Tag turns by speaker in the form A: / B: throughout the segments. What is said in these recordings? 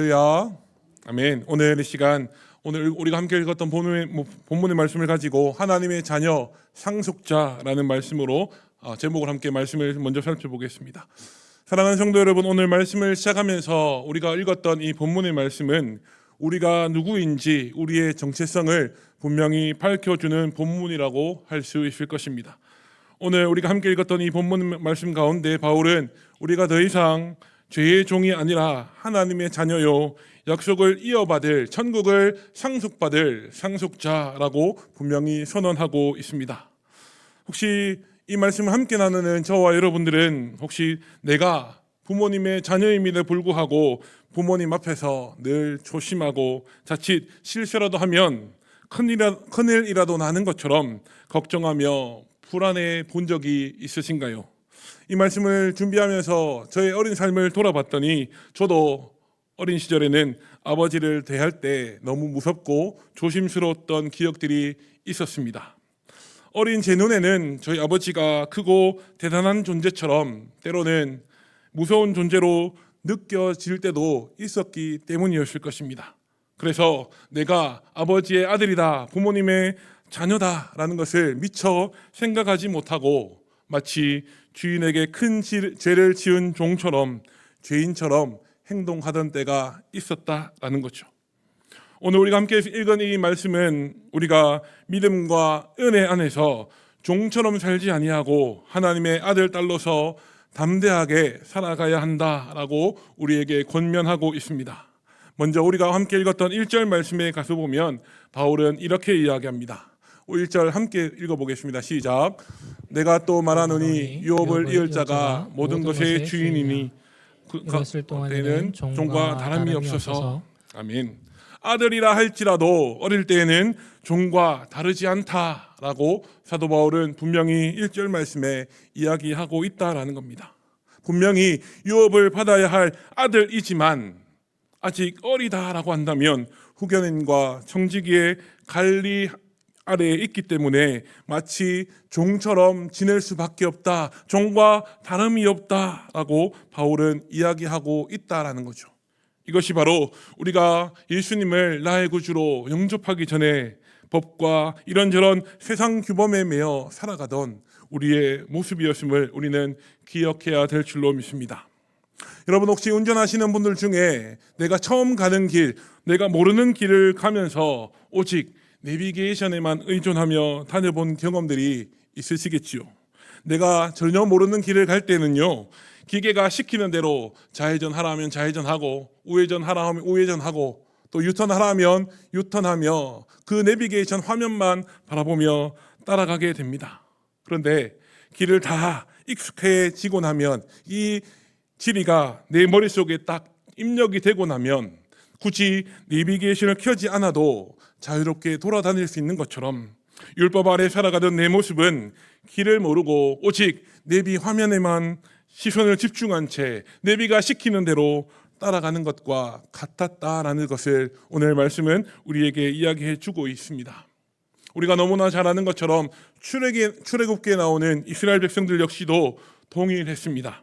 A: 할렐루야. 아멘. 오늘 이 시간 오늘 우리가 함께 읽었던 본문의 말씀을 가지고 하나님의 자녀 상속자라는 말씀으로 제목을 함께 말씀을 먼저 살펴보겠습니다. 사랑하는 성도 여러분, 오늘 말씀을 시작하면서 우리가 읽었던 이 본문의 말씀은 우리가 누구인지 우리의 정체성을 분명히 밝혀주는 본문이라고 할 수 있을 것입니다. 오늘 우리가 함께 읽었던 이 본문 말씀 가운데 바울은 우리가 더 이상 죄의 종이 아니라 하나님의 자녀요 약속을 이어받을 천국을 상속받을 상속자라고 분명히 선언하고 있습니다. 혹시 이 말씀을 함께 나누는 저와 여러분들은 혹시 내가 부모님의 자녀임에도 불구하고 부모님 앞에서 늘 조심하고 자칫 실수라도 하면 큰일이라도 나는 것처럼 걱정하며 불안해 본 적이 있으신가요? 이 말씀을 준비하면서 저의 어린 삶을 돌아봤더니 저도 어린 시절에는 아버지를 대할 때 너무 무섭고 조심스러웠던 기억들이 있었습니다. 어린 제 눈에는 저희 아버지가 크고 대단한 존재처럼 때로는 무서운 존재로 느껴질 때도 있었기 때문이었을 것입니다. 그래서 내가 아버지의 아들이다, 부모님의 자녀다라는 것을 미처 생각하지 못하고 마치 주인에게 큰 죄를 지은 종처럼 죄인처럼 행동하던 때가 있었다라는 거죠. 오늘 우리가 함께 읽은 이 말씀은 우리가 믿음과 은혜 안에서 종처럼 살지 아니하고 하나님의 아들 딸로서 담대하게 살아가야 한다라고 우리에게 권면하고 있습니다. 먼저 우리가 함께 읽었던 1절 말씀에 가서 보면 바울은 이렇게 이야기합니다. 1절 함께 읽어보겠습니다. 시작. 내가 또 말하노니 유업을 이을 자가 모든 것의 주인이니
B: 이것을 동안에는
A: 종과 다름이 없어서. 아멘. 아들이라 할지라도 어릴 때에는 종과 다르지 않다라고 사도 바울은 분명히 1절 말씀에 이야기하고 있다라는 겁니다. 분명히 유업을 받아야 할 아들이지만 아직 어리다라고 한다면 후견인과 청지기의 관리 아래에 있기 때문에 마치 종처럼 지낼 수밖에 없다, 종과 다름이 없다라고 바울은 이야기하고 있다라는 거죠. 이것이 바로 우리가 예수님을 나의 구주로 영접하기 전에 법과 이런저런 세상 규범에 매여 살아가던 우리의 모습이었음을 우리는 기억해야 될 줄로 믿습니다. 여러분, 혹시 운전하시는 분들 중에 내가 처음 가는 길, 내가 모르는 길을 가면서 오직 내비게이션에만 의존하며 다녀본 경험들이 있으시겠지요. 내가 전혀 모르는 길을 갈 때는요, 기계가 시키는 대로 좌회전하라 하면 좌회전하고 우회전하라 하면 우회전하고 또 유턴하라 하면 유턴하며 그 내비게이션 화면만 바라보며 따라가게 됩니다. 그런데 길을 다 익숙해지고 나면 이 지리가 내 머릿속에 딱 입력이 되고 나면 굳이 내비게이션을 켜지 않아도 자유롭게 돌아다닐 수 있는 것처럼 율법 아래 살아가던 내 모습은 길을 모르고 오직 내비 화면에만 시선을 집중한 채 내비가 시키는 대로 따라가는 것과 같았다라는 것을 오늘 말씀은 우리에게 이야기해 주고 있습니다. 우리가 너무나 잘 아는 것처럼 출애굽기에 나오는 이스라엘 백성들 역시도 동일했습니다.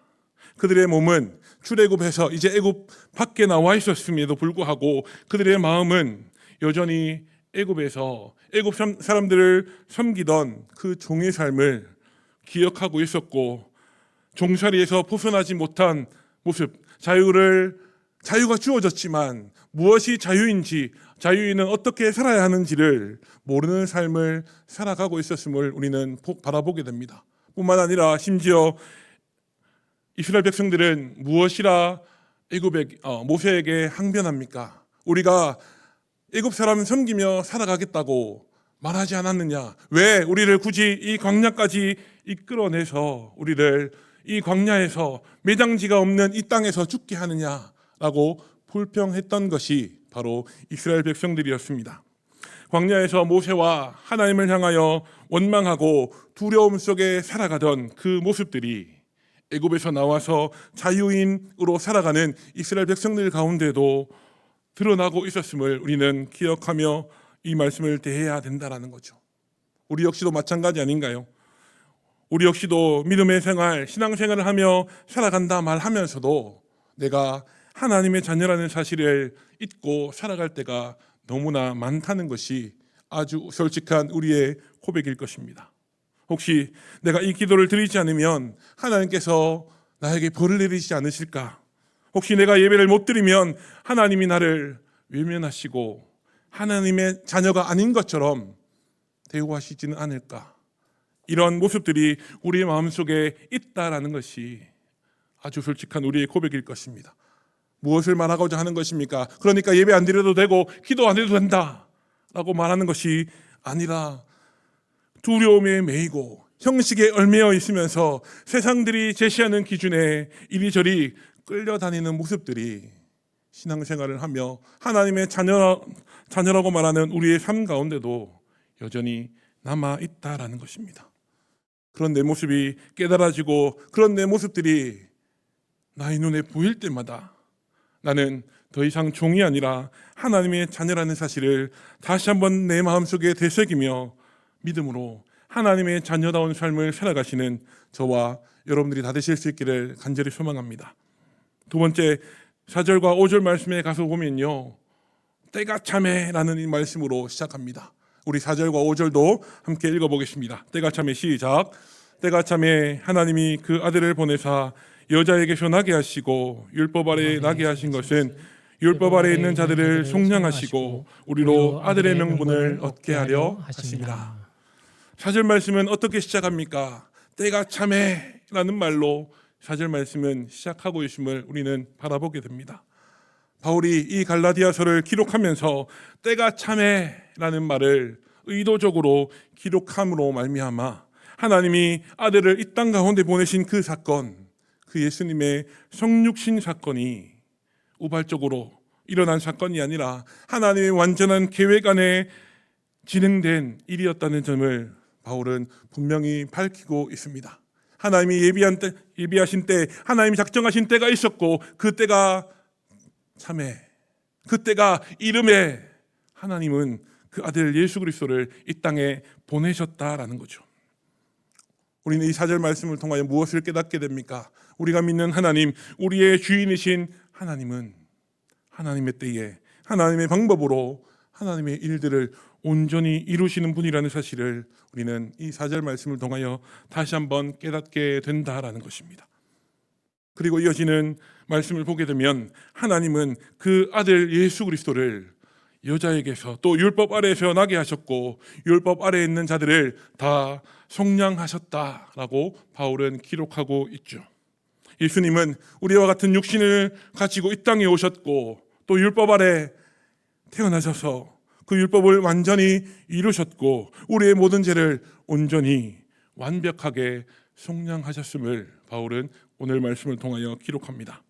A: 그들의 몸은 출애굽해서 이제 애굽 밖에 나와 있었음에도 불구하고 그들의 마음은 여전히 애굽에서 애굽 사람들을 섬기던 그 종의 삶을 기억하고 있었고, 종살이에서 벗어나지 못한 모습, 자유가 주어졌지만 무엇이 자유인지, 자유인은 어떻게 살아야 하는지를 모르는 삶을 살아가고 있었음을 우리는 바라보게 됩니다. 뿐만 아니라 심지어 이스라엘 백성들은 무엇이라 모세에게 항변합니까? 우리가 애굽 사람 섬기며 살아가겠다고 말하지 않았느냐? 왜 우리를 굳이 이 광야까지 이끌어내서 우리를 이 광야에서 매장지가 없는 이 땅에서 죽게 하느냐라고 불평했던 것이 바로 이스라엘 백성들이었습니다. 광야에서 모세와 하나님을 향하여 원망하고 두려움 속에 살아가던 그 모습들이 애굽에서 나와서 자유인으로 살아가는 이스라엘 백성들 가운데도 드러나고 있었음을 우리는 기억하며 이 말씀을 대해야 된다는 거죠. 우리 역시도 마찬가지 아닌가요? 우리 역시도 믿음의 생활, 신앙생활을 하며 살아간다 말하면서도 내가 하나님의 자녀라는 사실을 잊고 살아갈 때가 너무나 많다는 것이 아주 솔직한 우리의 고백일 것입니다. 혹시 내가 이 기도를 드리지 않으면 하나님께서 나에게 벌을 내리지 않으실까? 혹시 내가 예배를 못 드리면 하나님이 나를 외면하시고 하나님의 자녀가 아닌 것처럼 대우하시지는 않을까? 이런 모습들이 우리의 마음속에 있다라는 것이 아주 솔직한 우리의 고백일 것입니다. 무엇을 말하고자 하는 것입니까? 그러니까 예배 안 드려도 되고 기도 안 해도 된다 라고 말하는 것이 아니라 두려움에 매이고 형식에 얽매여 있으면서 세상들이 제시하는 기준에 이리저리 끌려다니는 모습들이 신앙생활을 하며 하나님의 자녀라고 말하는 우리의 삶 가운데도 여전히 남아있다라는 것입니다. 그런 내 모습이 깨달아지고 그런 내 모습들이 나의 눈에 보일 때마다 나는 더 이상 종이 아니라 하나님의 자녀라는 사실을 다시 한번 내 마음속에 되새기며 믿음으로 하나님의 자녀다운 삶을 살아가시는 저와 여러분들이 다 되실 수 있기를 간절히 소망합니다. 두 번째 4절과 5절 말씀에 가서 보면요, 때가 참해라는 이 말씀으로 시작합니다. 우리 4절과 5절도 함께 읽어보겠습니다. 때가 참해 시작. 때가 참해 하나님이 그 아들을 보내사 여자에게서 나게 하시고 율법 아래에 나게 하신 것은 율법 아래에 있는 자들을 속량하시고 우리로 아들의 명분을 얻게 하려 하심이라. 4절 말씀은 어떻게 시작합니까? 때가 참해라는 말로 4절 말씀은 시작하고 있음을 우리는 바라보게 됩니다. 바울이 이 갈라디아서를 기록하면서 때가 참해라는 말을 의도적으로 기록함으로 말미암아 하나님이 아들을 이 땅 가운데 보내신 그 사건, 그 예수님의 성육신 사건이 우발적으로 일어난 사건이 아니라 하나님의 완전한 계획 안에 진행된 일이었다는 점을 바울은 분명히 밝히고 있습니다. 하나님이 예비하신 때, 하나님이 작정하신 때가 있었고 그 때가 참해, 그 때가 이름에 하나님은 그 아들 예수 그리스도를 이 땅에 보내셨다라는 거죠. 우리는 이 4절 말씀을 통하여 무엇을 깨닫게 됩니까? 우리가 믿는 하나님, 우리의 주인이신 하나님은 하나님의 때에 하나님의 방법으로 하나님의 일들을 온전히 이루시는 분이라는 사실을 우리는 이 4절 말씀을 통하여 다시 한번 깨닫게 된다라는 것입니다. 그리고 이어지는 말씀을 보게 되면 하나님은 그 아들 예수 그리스도를 여자에게서 또 율법 아래에서 나게 하셨고 율법 아래에 있는 자들을 다 속량하셨다라고 바울은 기록하고 있죠. 예수님은 우리와 같은 육신을 가지고 이 땅에 오셨고 또 율법 아래 태어나셔서 그 율법을 완전히 이루셨고 우리의 모든 죄를 온전히 완벽하게 속량하셨음을 바울은 오늘 말씀을 통하여 기록합니다.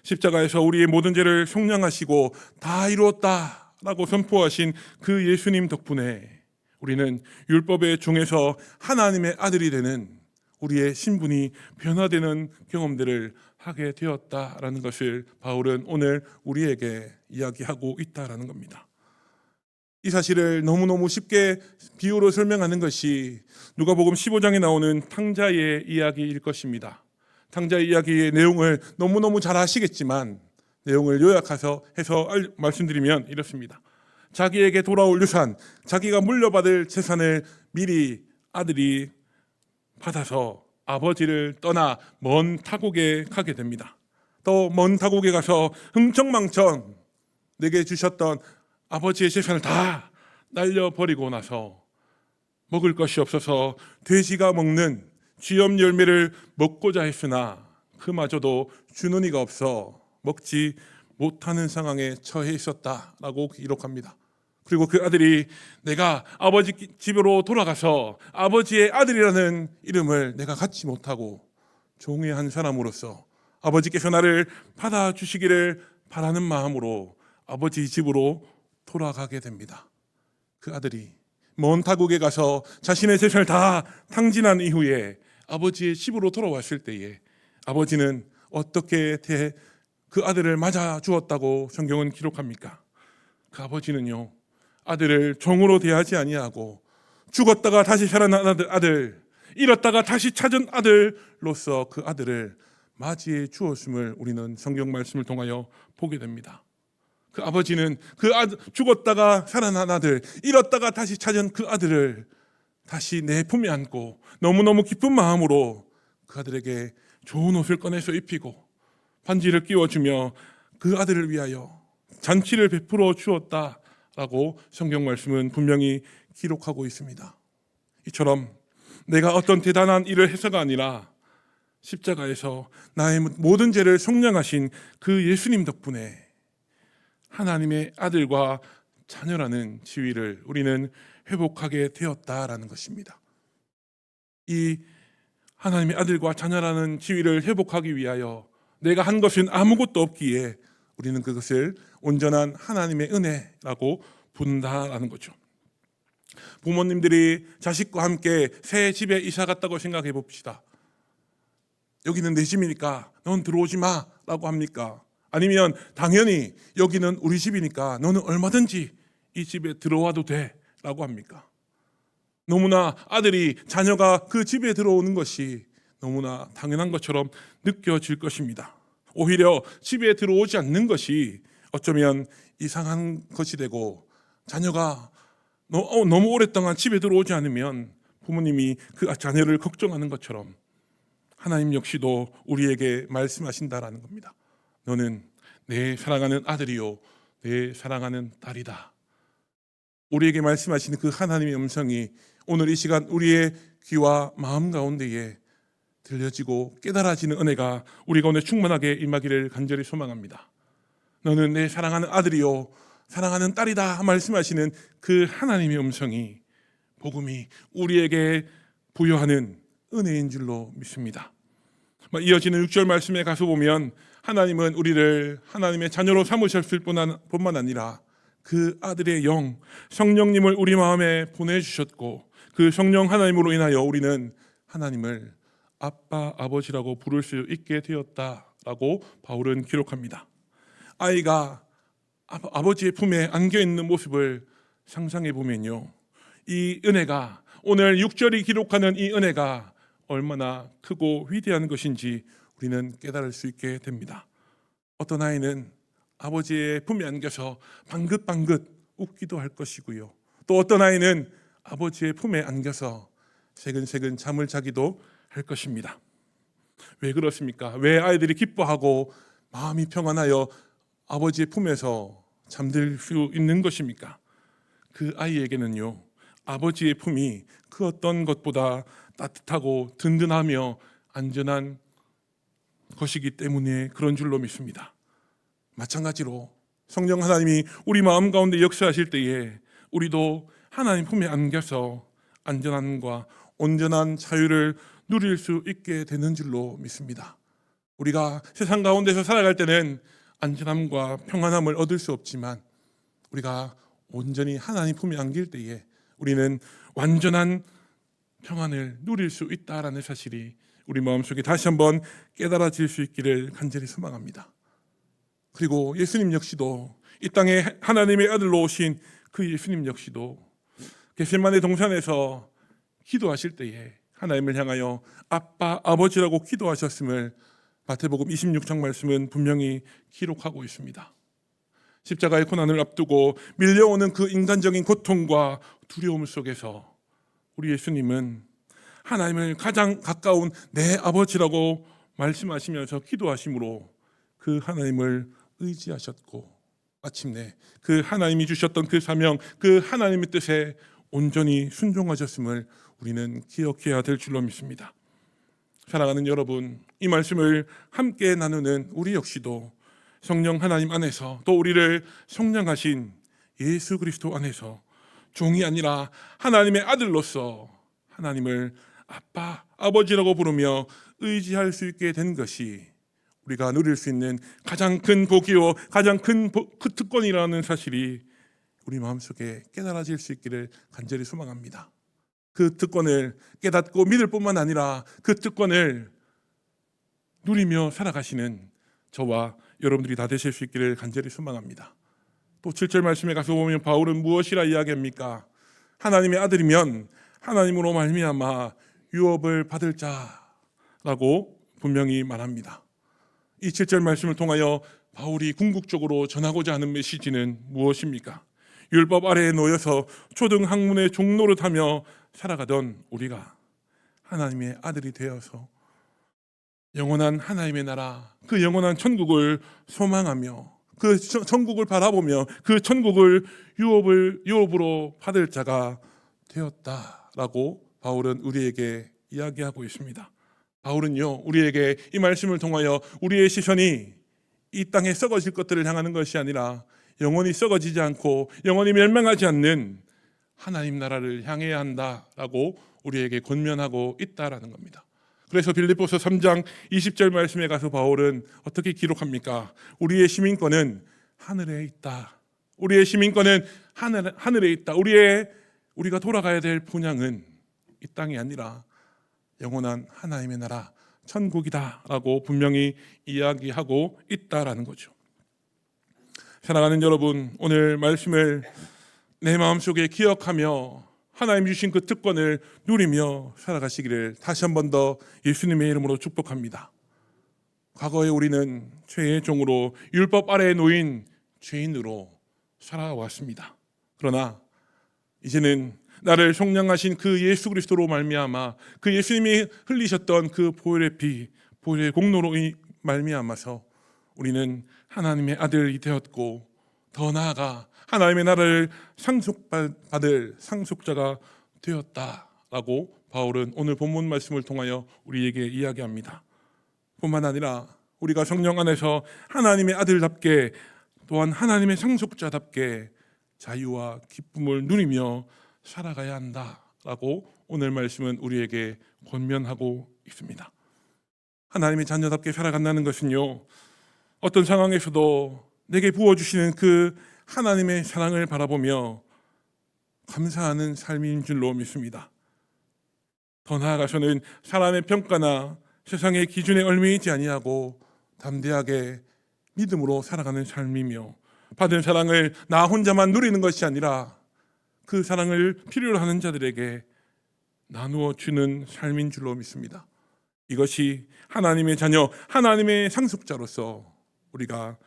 A: 십자가에서 우리의 모든 죄를 속량하시고 다 이루었다라고 선포하신 그 예수님 덕분에 우리는 율법의 중에서 하나님의 아들이 되는 우리의 신분이 변화되는 경험들을 하게 되었다라는 것을 바울은 오늘 우리에게 이야기하고 있다라는 겁니다. 이 사실을 너무너무 쉽게 비유로 설명하는 것이 누가복음 15장에 나오는 탕자의 이야기일 것입니다. 탕자의 이야기의 내용을 너무너무 잘 아시겠지만 내용을 요약해서 말씀드리면 이렇습니다. 자기에게 돌아올 유산, 자기가 물려받을 재산을 미리 아들이 받아서 아버지를 떠나 먼 타국에 가게 됩니다. 또 먼 타국에 가서 흥청망청 내게 주셨던 아버지의 재산을 다 날려버리고 나서 먹을 것이 없어서 돼지가 먹는 쥐염 열매를 먹고자 했으나 그마저도 주는 이가 없어 먹지 못하는 상황에 처해 있었다라고 기록합니다. 그리고 그 아들이 내가 아버지 집으로 돌아가서 아버지의 아들이라는 이름을 내가 갖지 못하고 종의 한 사람으로서 아버지께서 나를 받아주시기를 바라는 마음으로 아버지 집으로 돌아가게 됩니다. 그 아들이 먼 타국에 가서 자신의 재산을 다 탕진한 이후에 아버지의 집으로 돌아왔을 때에 아버지는 어떻게 그 아들을 맞아 주었다고 성경은 기록합니까? 그 아버지는요, 아들을 종으로 대하지 아니하고 죽었다가 다시 살아난 아들, 잃었다가 다시 찾은 아들로서 그 아들을 맞이해 주었음을 우리는 성경 말씀을 통하여 보게 됩니다. 그 아버지는 그 아들, 죽었다가 살아난 아들, 잃었다가 다시 찾은 그 아들을 다시 내 품에 안고 너무너무 기쁜 마음으로 그 아들에게 좋은 옷을 꺼내서 입히고 반지를 끼워주며 그 아들을 위하여 잔치를 베풀어 주었다라고 성경 말씀은 분명히 기록하고 있습니다. 이처럼 내가 어떤 대단한 일을 해서가 아니라 십자가에서 나의 모든 죄를 속량하신 그 예수님 덕분에 하나님의 아들과 자녀라는 지위를 우리는 회복하게 되었다라는 것입니다. 이 하나님의 아들과 자녀라는 지위를 회복하기 위하여 내가 한 것은 아무것도 없기에 우리는 그것을 온전한 하나님의 은혜라고 부른다라는 거죠. 부모님들이 자식과 함께 새 집에 이사 갔다고 생각해 봅시다. 여기는 내 집이니까 넌 들어오지 마라고 합니까? 아니면 당연히 여기는 우리 집이니까 너는 얼마든지 이 집에 들어와도 돼라고 합니까? 너무나 아들이 자녀가 그 집에 들어오는 것이 너무나 당연한 것처럼 느껴질 것입니다. 오히려 집에 들어오지 않는 것이 어쩌면 이상한 것이 되고 자녀가 너무 오랫동안 집에 들어오지 않으면 부모님이 그 자녀를 걱정하는 것처럼 하나님 역시도 우리에게 말씀하신다라는 겁니다. 너는 내 사랑하는 아들이요 내 사랑하는 딸이다. 우리에게 말씀하시는 그 하나님의 음성이 오늘 이 시간 우리의 귀와 마음 가운데에 들려지고 깨달아지는 은혜가 우리가 오늘 충만하게 임하기를 간절히 소망합니다. 너는 내 사랑하는 아들이요 사랑하는 딸이다 말씀하시는 그 하나님의 음성이 복음이 우리에게 부여하는 은혜인 줄로 믿습니다. 이어지는 6절 말씀에 가서 보면 하나님은 우리를 하나님의 자녀로 삼으셨을 뿐만 아니라 그 아들의 영 성령님을 우리 마음에 보내주셨고 그 성령 하나님으로 인하여 우리는 하나님을 아빠 아버지라고 부를 수 있게 되었다라고 바울은 기록합니다. 아이가 아버지의 품에 안겨있는 모습을 상상해 보면요, 이 은혜가 오늘 6절이 기록하는 이 은혜가 얼마나 크고 위대한 것인지 우리는 깨달을 수 있게 됩니다. 어떤 아이는 아버지의 품에 안겨서 방긋방긋 웃기도 할 것이고요, 또 어떤 아이는 아버지의 품에 안겨서 새근새근 잠을 자기도 할 것입니다. 왜 그렇습니까? 왜 아이들이 기뻐하고 마음이 평안하여 아버지의 품에서 잠들 수 있는 것입니까? 그 아이에게는요, 아버지의 품이 그 어떤 것보다 따뜻하고 든든하며 안전한 것이기 때문에 그런 줄로 믿습니다. 마찬가지로 성령 하나님이 우리 마음 가운데 역사하실 때에 우리도 하나님 품에 안겨서 안전함과 온전한 자유를 누릴 수 있게 되는 줄로 믿습니다. 우리가 세상 가운데서 살아갈 때는 안전함과 평안함을 얻을 수 없지만 우리가 온전히 하나님 품에 안길 때에 우리는 완전한 평안을 누릴 수 있다라는 사실이 우리 마음속에 다시 한번 깨달아질 수 있기를 간절히 소망합니다. 그리고 예수님 역시도 이 땅에 하나님의 아들로 오신 그 예수님 역시도 겟세마네 동산에서 기도하실 때에 하나님을 향하여 아빠 아버지라고 기도하셨음을 마태복음 26장 말씀은 분명히 기록하고 있습니다. 십자가의 고난을 앞두고 밀려오는 그 인간적인 고통과 두려움 속에서 우리 예수님은 하나님을 가장 가까운 내 아버지라고 말씀하시면서 기도하심으로 그 하나님을 의지하셨고 마침내 그 하나님이 주셨던 그 사명, 그 하나님의 뜻에 온전히 순종하셨음을 우리는 기억해야 될 줄로 믿습니다. 사랑하는 여러분, 이 말씀을 함께 나누는 우리 역시도 성령 하나님 안에서 또 우리를 성령하신 예수 그리스도 안에서 종이 아니라 하나님의 아들로서 하나님을 아빠, 아버지라고 부르며 의지할 수 있게 된 것이 우리가 누릴 수 있는 가장 큰 복이요 가장 큰 그 특권이라는 사실이 우리 마음속에 깨달아질 수 있기를 간절히 소망합니다. 그 특권을 깨닫고 믿을 뿐만 아니라 그 특권을 누리며 살아가시는 저와 여러분들이 다 되실 수 있기를 간절히 소망합니다. 또 7절 말씀에 가서 보면 바울은 무엇이라 이야기합니까? 하나님의 아들이면 하나님으로 말미암아 유업을 받을 자라고 분명히 말합니다. 이 7절 말씀을 통하여 바울이 궁극적으로 전하고자 하는 메시지는 무엇입니까? 율법 아래에 놓여서 초등 학문의 종노릇하며 살아가던 우리가 하나님의 아들이 되어서 영원한 하나님의 나라, 그 영원한 천국을 소망하며 그 천국을 바라보며 그 천국을 유업으로 받을 자가 되었다라고 바울은 우리에게 이야기하고 있습니다. 바울은요, 우리에게 이 말씀을 통하여 우리의 시선이 이 땅에 썩어질 것들을 향하는 것이 아니라 영원히 썩어지지 않고 영원히 멸망하지 않는 하나님 나라를 향해야 한다라고 우리에게 권면하고 있다라는 겁니다. 그래서 빌립보서 3장 20절 말씀에 가서 바울은 어떻게 기록합니까? 우리의 시민권은 하늘에 있다. 우리의 시민권은 하늘에 있다. 우리가 돌아가야 될 본향은 이 땅이 아니라 영원한 하나님의 나라 천국이다라고 분명히 이야기하고 있다라는 거죠. 사랑하는 여러분, 오늘 말씀을 내 마음속에 기억하며 하나님 주신 그 특권을 누리며 살아가시기를 다시 한 번 더 예수님의 이름으로 축복합니다. 과거에 우리는 죄의 종으로 율법 아래에 놓인 죄인으로 살아왔습니다. 그러나 이제는 나를 속량하신 그 예수 그리스도로 말미암아 그 예수님이 흘리셨던 그 보혈의 피, 보혈의 공로로 말미암아서 우리는 하나님의 아들이 되었고 더 나아가 하나님의 나라를 상속받을 상속자가 되었다라고 바울은 오늘 본문 말씀을 통하여 우리에게 이야기합니다. 뿐만 아니라 우리가 성령 안에서 하나님의 아들답게 또한 하나님의 상속자답게 자유와 기쁨을 누리며 살아가야 한다라고 오늘 말씀은 우리에게 권면하고 있습니다. 하나님의 자녀답게 살아간다는 것은요, 어떤 상황에서도 내게 부어주시는 그 하나님의 사랑을 바라보며 감사하는 삶인 줄로 믿습니다. 더 나아가서는 사람의 평가나 세상의 기준에 얽매이지 아니하고 담대하게 믿음으로 살아가는 삶이며 받은 사랑을 나 혼자만 누리는 것이 아니라 그 사랑을 필요로 하는 자들에게 나누어 주는 삶인 줄로 믿습니다. 이것이 하나님의 자녀, 하나님의 상속자로서 우리가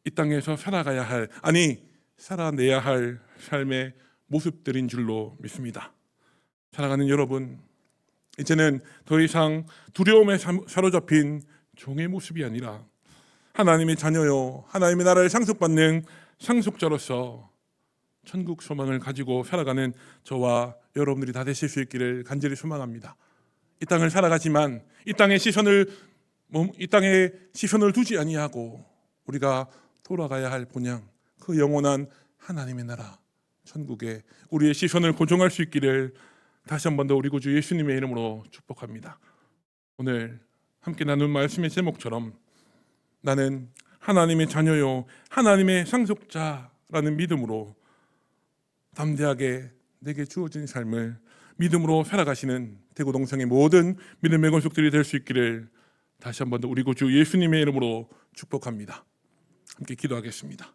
A: 이 땅에서 살아가야 할, 살아내야 할 삶의 모습들인 줄로 믿습니다. 사랑하는 여러분, 이제는 더 이상 두려움에 사로잡힌 종의 모습이 아니라 하나님의 자녀요, 하나님의 나라를 상속받는 상속자로서 천국 소망을 가지고 살아가는 저와 여러분들이 다 되실 수 있기를 간절히 소망합니다. 이 땅을 살아가지만 이 땅에 시선을 두지 아니하고 우리가 돌아가야 할 본향, 그 영원한 하나님의 나라 천국에 우리의 시선을 고정할 수 있기를 다시 한 번 더 우리 구주 예수님의 이름으로 축복합니다. 오늘 함께 나눈 말씀의 제목처럼 나는 하나님의 자녀요, 하나님의 상속자라는 믿음으로 담대하게 내게 주어진 삶을 믿음으로 살아가시는 대구동성의 모든 믿음의 권속들이 될 수 있기를 다시 한 번 더 우리 구주 예수님의 이름으로 축복합니다. 함께 기도하겠습니다.